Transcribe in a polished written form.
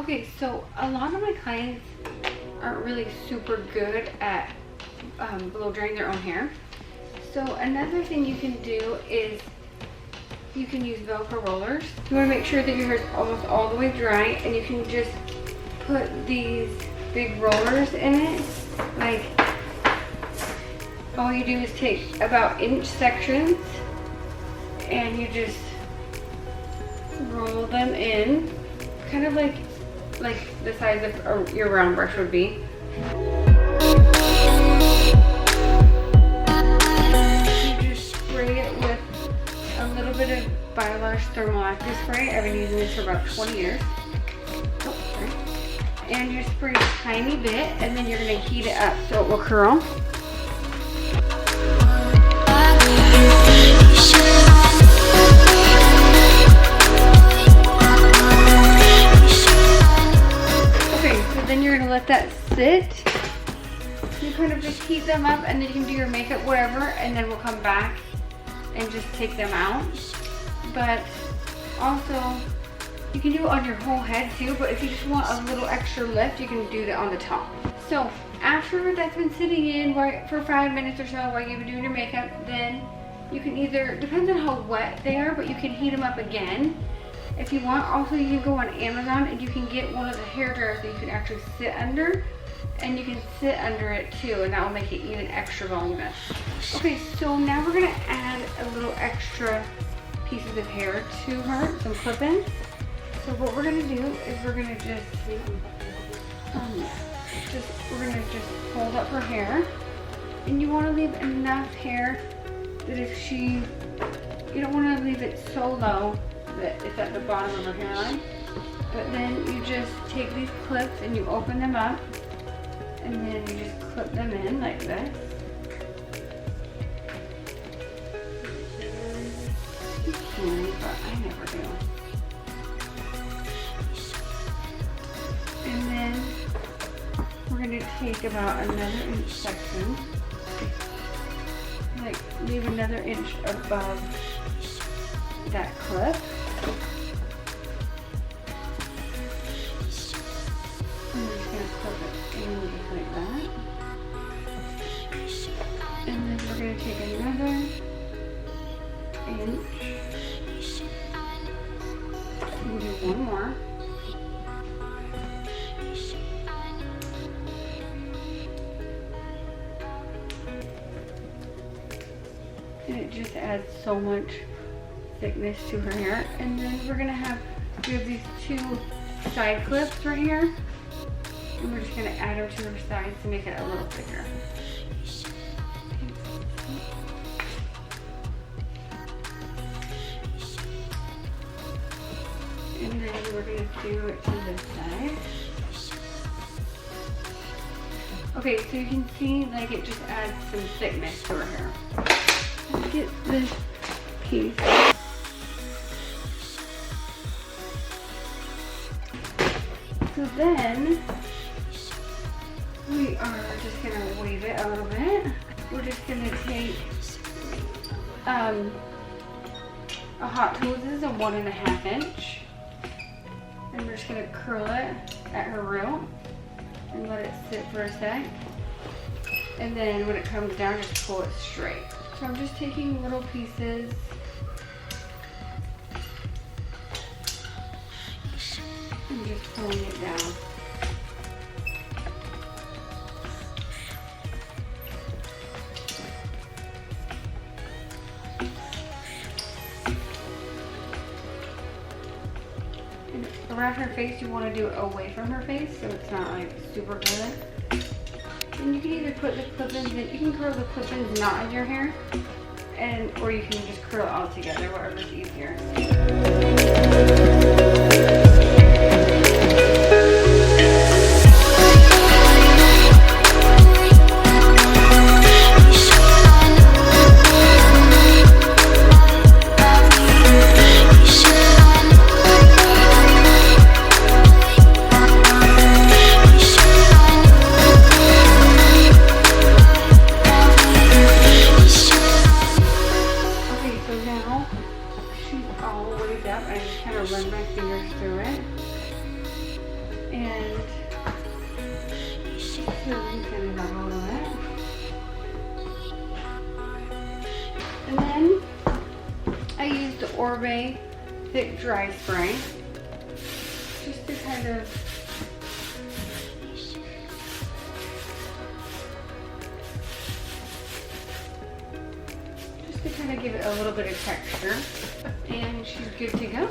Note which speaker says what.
Speaker 1: Okay, so a lot of my clients aren't really super good at blow drying their own hair. So another thing you can do is you can use Velcro rollers. You want to make sure that your hair is almost all the way dry, and you can just put these big rollers in it. Like, all you do is take about inch sections and you just roll them in, kind of like the size of your round brush would be. You just spray it with a little bit of Biolush Thermal Active Spray. I've been using this for about 20 years. Oh, sorry. And you spray a tiny bit, and then you're going to heat it up so it will curl. Okay, so then you're going to let that sit. You kind of just heat them up, and then you can do your makeup, whatever, and then we'll come back and just take them out. But also, you can do it on your whole head too, but if you just want a little extra lift, you can do that on the top. So after that's been sitting in for 5 minutes or so while you've been doing your makeup, then you can either, depends on how wet they are, but you can heat them up again. If you want, also you can go on Amazon and you can get one of the hair dryers that you can actually sit under, and you can sit under it too, and that will make it even extra voluminous. Okay, so now we're gonna add a little extra pieces of hair to her, some clip-ins. So what we're gonna do is we're gonna just hold up her hair, and you want to leave enough hair that you don't want to leave it so low that it's at the bottom of her hairline. But then you just take these clips and you open them up, and then you just clip them in like this. But I never do. And then we're going to take about another inch section, like leave another inch above that clip. And we're just going to clip it in just like that. And then we're going to take another inch. We'll do one more. And it just adds so much thickness to her hair. And then we're gonna have these two side clips right here, and we're just gonna add them to her sides to make it a little thicker. And then we're going to do it to this side. Okay, so you can see like it just adds some thickness to her hair. Let's get this piece. So then we are just going to wave it a little bit. We're just going to take a Hot Hoses of 1.5 inch. And we're just going to curl it at her root and let it sit for a sec. And then when it comes down, just pull it straight. So I'm just taking little pieces and just pulling it down. Around her face, you want to do it away from her face so it's not like super good. And you can either put the clip-ins in, you can curl the clip-ins not in your hair, or you can just curl it all together, whatever's easier. And loosen it up a little bit. And then I used the Orbe Thick Dry Spray just to kind of give it a little bit of texture, and she's good to go.